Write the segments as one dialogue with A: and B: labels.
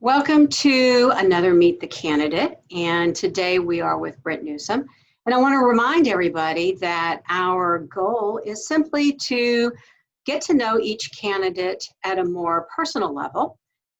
A: Welcome to another Meet the Candidate, and today we are with Brent Newsom. And I want to remind everybody that our goal is simply to get to know each candidate at a more personal level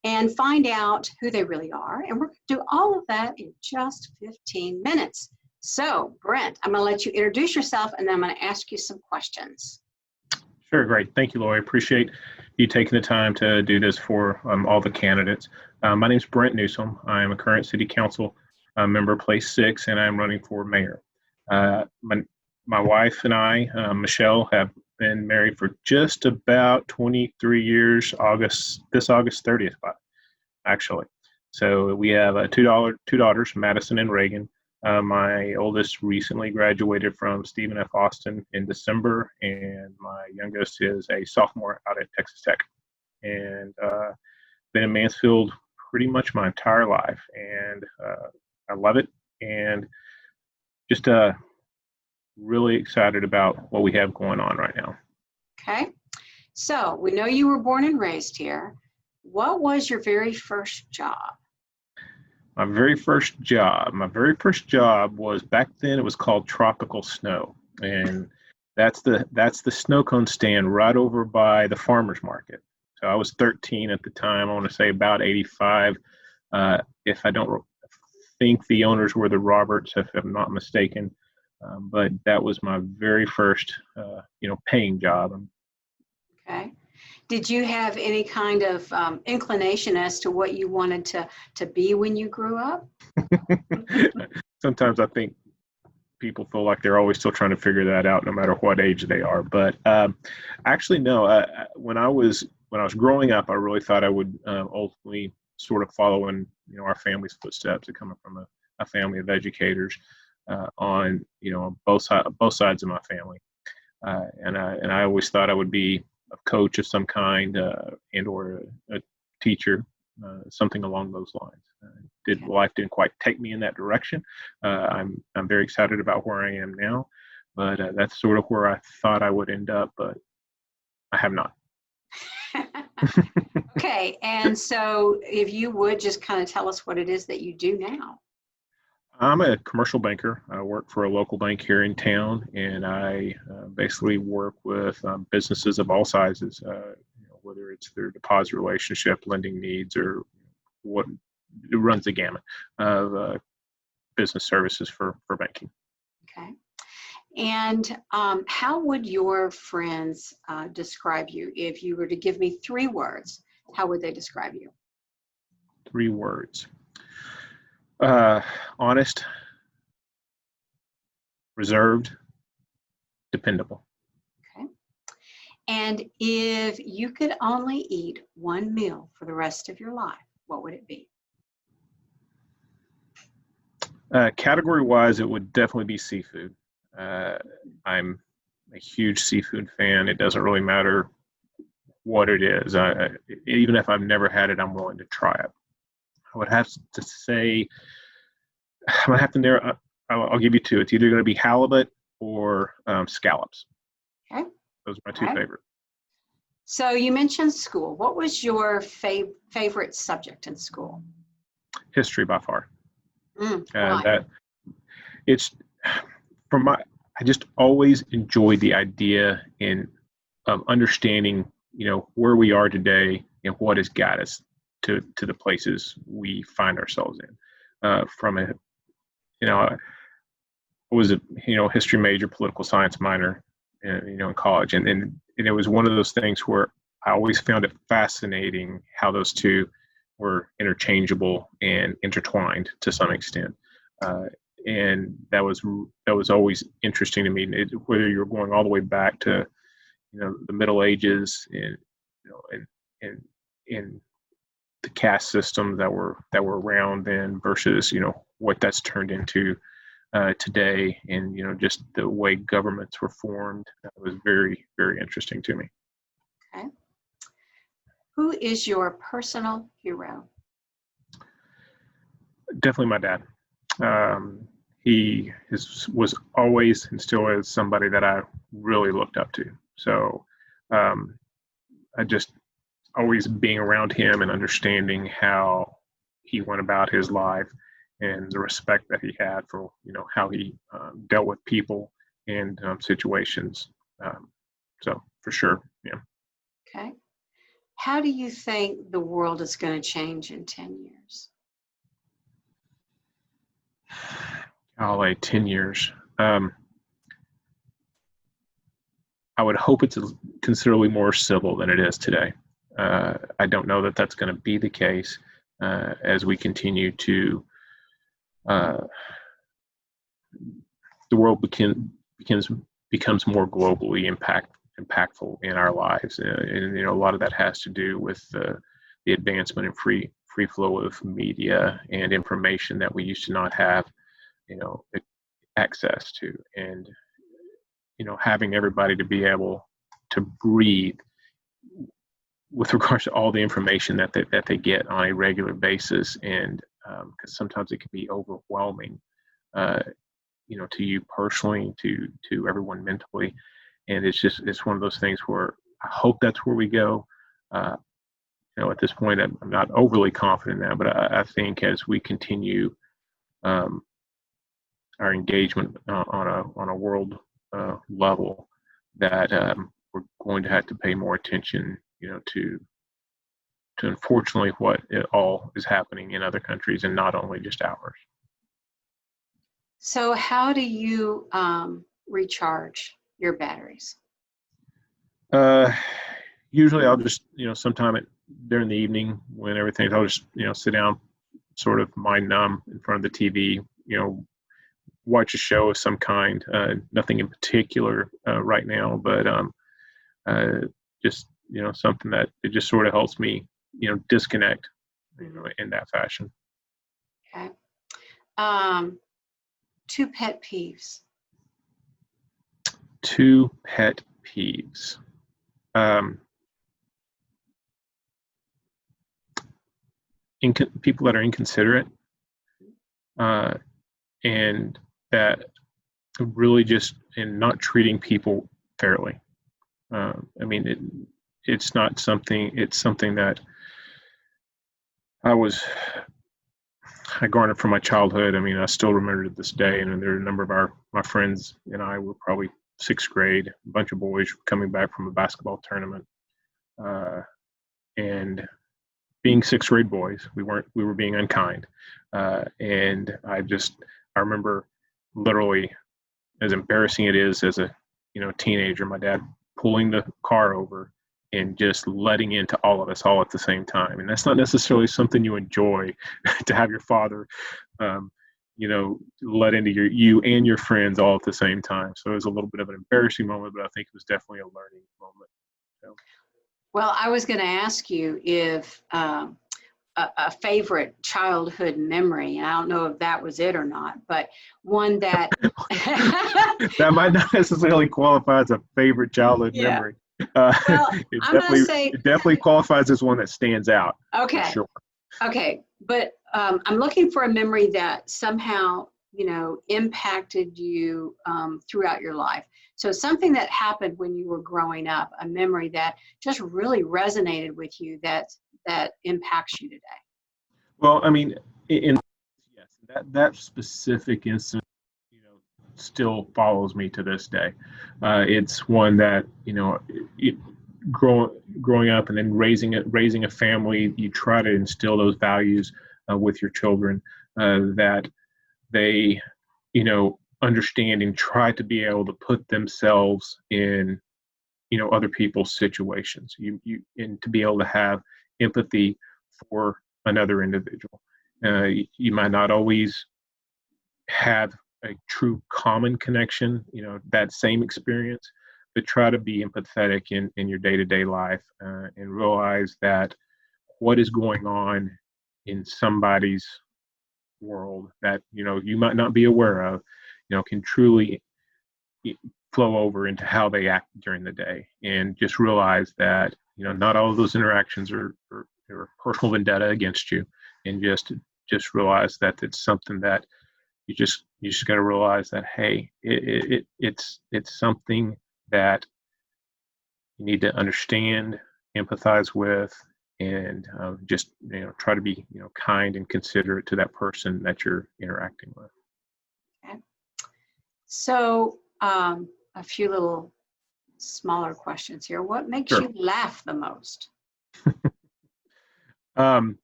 A: and find out who they really are. And we're going to do all of that in just 15 minutes. So, Brent, I'm going to let you introduce yourself, and then I'm going to ask you some questions.
B: Sure, great. Thank you, Lori. Appreciate you taking the time to do this for all the candidates. My name is Brent Newsom. I am a current City Council member, Place 6, and I'm running for mayor. My wife and I, Michelle, have been married for just about 23 years, this August 30th, actually. So we have two daughters, Madison and Reagan. My oldest recently graduated from Stephen F. Austin in December, and my youngest is a sophomore out at Texas Tech. And been in Mansfield pretty much my entire life, and I love it, and just really excited about what we have going on right now.
A: Okay, so we know you were born and raised here. What was your very first job?
B: My very first job was, back then it was called Tropical Snow, and that's the snow cone stand right over by the farmers market. So I was 13 at the time. I want to say about 85. If I don't think the owners were the Roberts, if I'm not mistaken, but that was my very first, paying job.
A: Okay. Did you have any kind of inclination as to what you wanted to be when you grew up?
B: Sometimes I think people feel like they're always still trying to figure that out, no matter what age they are. But actually, no. When I was growing up, I really thought I would ultimately sort of follow in our family's footsteps, coming from a family of educators on both sides of my family, and I always thought I would be a coach of some kind, and or a teacher, something along those lines. Life didn't quite take me in that direction. I'm very excited about where I am now, but that's sort of where I thought I would end up, but I have not.
A: Okay, and so if you would just kind of tell us what it is that you do now.
B: I'm a commercial banker. I work for a local bank here in town, and I basically work with businesses of all sizes, whether it's their deposit relationship, lending needs, or what it runs the gamut of business services for banking.
A: Okay. And how would your friends describe you? If you were to give me 3 words, how would they describe you?
B: 3 words. Honest, reserved, dependable.
A: Okay. And if you could only eat one meal for the rest of your life, what would it be?
B: Category-wise, it would definitely be seafood. I'm a huge seafood fan. It doesn't really matter what it is. Even if I've never had it, I'm willing to try it. I would have to say, I'm going to have to narrow. I'll give you 2. It's either going to be halibut or scallops.
A: Okay.
B: Those are my 2 favorites.
A: So you mentioned school. What was your favorite subject in school?
B: History, by far.
A: Why?
B: I just always enjoyed the idea of understanding, where we are today and what has got us to the places we find ourselves in. I was a history major, political science minor, in college, and it was one of those things where I always found it fascinating how those 2 were interchangeable and intertwined to some extent, and that was always interesting to me. Whether you're going all the way back to the Middle Ages and the caste systems that were around then versus what that's turned into today, and just the way governments were formed. That was very, very interesting to me.
A: Okay. Who is your personal hero?
B: Definitely my dad. He was always and still is somebody that I really looked up to. So I just always being around him and understanding how he went about his life and the respect that he had for, how he dealt with people and situations. So for sure, yeah.
A: Okay. How do you think the world is going to change in 10 years?
B: Golly, 10 years. I would hope it's considerably more civil than it is today. I don't know that that's going to be the case as we continue to, the world becomes more globally impactful in our lives. And a lot of that has to do with the advancement and free flow of media and information that we used to not have, access to. And having everybody to be able to breathe with regards to all the information that they get on a regular basis, and because sometimes it can be overwhelming, to you personally, to everyone mentally, and it's one of those things where I hope that's where we go. At this point, I'm not overly confident now, but I think as we continue our engagement on a world level, that we're going to have to pay more attention, to unfortunately what it all is happening in other countries and not only just ours.
A: So how do you recharge your batteries?
B: Usually I'll just, sometime during the evening when everything, I'll just, sit down, sort of mind numb in front of the TV, watch a show of some kind. Nothing in particular right now, but just, something that it just sort of helps me, disconnect, in that fashion.
A: Okay. 2 pet peeves.
B: 2 pet peeves. People that are inconsiderate, and that really just in not treating people fairly. It's not something. It's something that I garnered from my childhood. I still remember to this day, and there are a number of my friends and I were probably 6th grade, a bunch of boys coming back from a basketball tournament, and being 6th grade boys, we were being unkind, and I remember literally, as embarrassing it is as a teenager, my dad pulling the car over and just letting into all of us all at the same time. And that's not necessarily something you enjoy to have your father, let into you and your friends all at the same time. So it was a little bit of an embarrassing moment, but I think it was definitely a learning moment. So.
A: Well, I was going to ask you if a favorite childhood memory, and I don't know if that was it or not, but one that
B: that might not necessarily qualify as a favorite childhood memory.
A: Well, it
B: definitely qualifies as one that stands out.
A: Okay.
B: Sure.
A: Okay, but I'm looking for a memory that somehow impacted you throughout your life. So something that happened when you were growing up, a memory that just really resonated with you that impacts you today.
B: Well, yes, that specific instance, still follows me to this day. It's one that growing up and then raising a family, you try to instill those values with your children that they, understand and try to be able to put themselves in, other people's situations. And to be able to have empathy for another individual. You might not always have a true common connection, that same experience, but try to be empathetic in your day-to-day life and realize that what is going on in somebody's world that, you might not be aware of, can truly flow over into how they act during the day. And just realize that, not all of those interactions are personal vendetta against you. And just realize that it's something that you just got to realize that, hey, it's something that you need to understand, empathize with, and just try to be kind and considerate to that person that you're interacting with.
A: Okay. So a few little smaller questions here. What makes
B: Sure.
A: you laugh the most?
B: Um,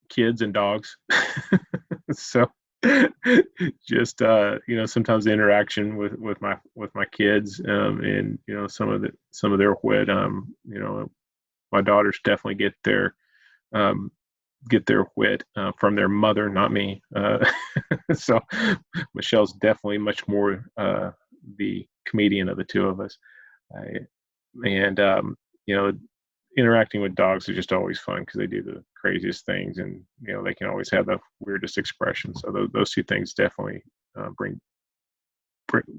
B: Kids and dogs. So just sometimes the interaction with my kids, and some of their wit. My daughters definitely um, get their wit from their mother, not me. So Michelle's definitely much more the comedian of the two of us. I, and you know, interacting with dogs is just always fun because they do the craziest things, and they can always have the weirdest expressions. So those two things definitely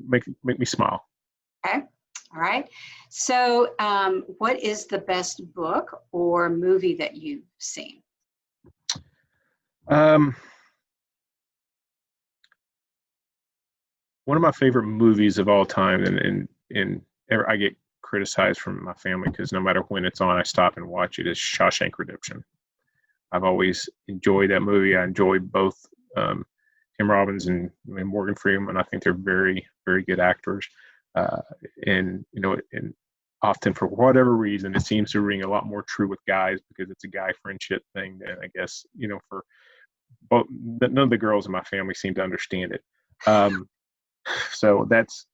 B: make me smile.
A: Okay. All right. So what is the best book or movie that you've seen?
B: Um, One of my favorite movies of all time, I get criticized from my family because no matter when it's on, I stop and watch it, is Shawshank Redemption. I've always enjoyed that movie. I enjoy both Tim Robbins and Morgan Freeman. I think they're very, very good actors. Uh, and often for whatever reason, it seems to ring a lot more true with guys because it's a guy friendship thing than I guess, for both. None of the girls in my family seem to understand it. So that's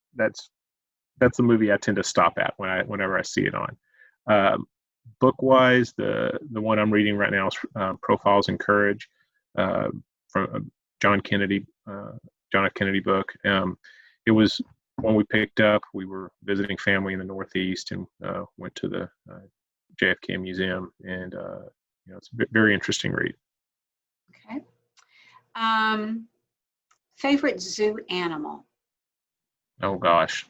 B: the movie I tend to stop at whenever I see it on. Book wise, the one I'm reading right now is Profiles in Courage, from John Kennedy, John F. Kennedy book. It was one we picked up. We were visiting family in the Northeast and went to the JFK Museum, and it's a very interesting read.
A: Okay. Favorite zoo animal?
B: Oh gosh,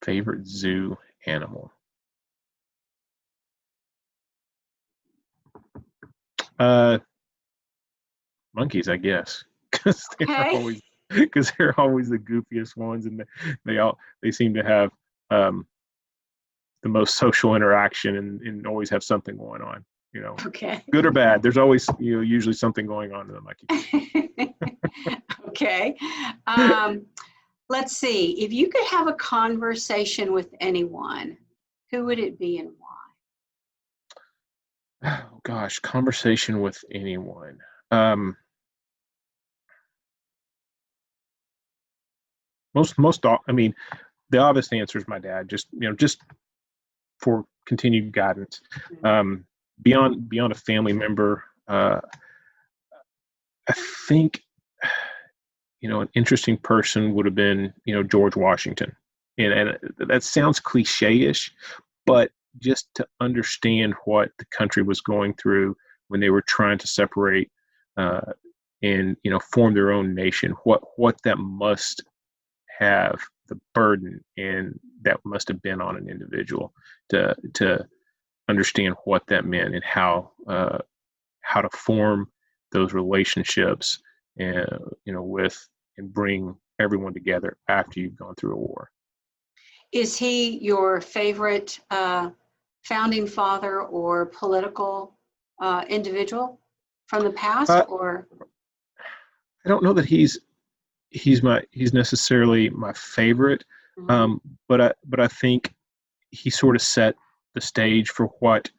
B: favorite zoo animal. Uh, Monkeys, I guess, because
A: Okay.
B: they're always the goofiest ones, and they seem to have the most social interaction, and always have something going on.
A: Okay.
B: Good or bad. There's always usually something going on in the monkey.
A: Okay. Let's see. If you could have a conversation with anyone, who would it be and why?
B: Oh gosh, conversation with anyone. Um, I mean, the obvious answer is my dad. Just for continued guidance. Beyond a family member, I think an interesting person would have been George Washington, and that sounds cliche-ish, but just to understand what the country was going through when they were trying to separate uh, and form their own nation, what that must have, the burden and that must have been on an individual to understand what that meant, and how to form those relationships, and with and bring everyone together after you've gone through a war.
A: Is he your favorite founding father or political individual from the past,
B: Uh,
A: or?
B: I don't know that he's necessarily my favorite,
A: Mhm.
B: but I think he sort of set the stage for what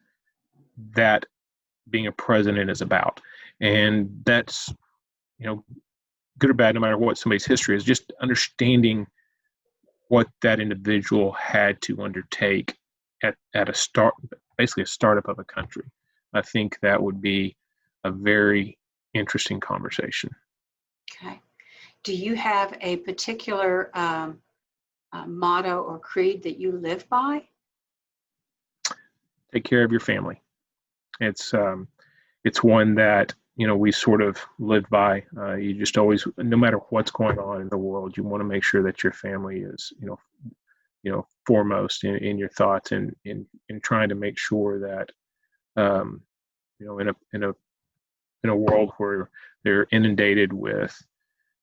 B: that being a president is about, and that's good or bad, no matter what somebody's history is, just understanding what that individual had to undertake at a start, basically a startup of a country. I think that would be a very interesting conversation.
A: Okay. Do you have a particular motto or creed that you live by?
B: Take care of your family. It's one that we sort of lived by. You just always, no matter what's going on in the world, you want to make sure that your family is foremost in your thoughts, and in trying to make sure that in a world where they're inundated with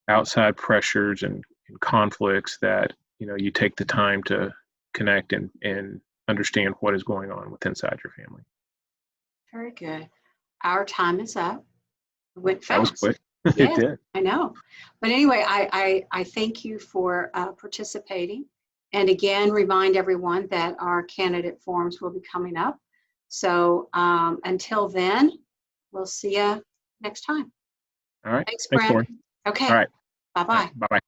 B: outside pressures and conflicts, that you take the time to connect and understand what is going on with inside your family.
A: Very good. Our time is up. It went
B: That was
A: fast.
B: quick. It
A: Yes,
B: did.
A: I know. But anyway, I thank you for participating. And again, remind everyone that our candidate forums will be coming up. So until then, we'll see you next time.
B: All right.
A: Thanks,
B: Thanks,
A: Brent.
B: Lori.
A: Okay.
B: All right.
A: Bye-bye.
B: Bye-bye.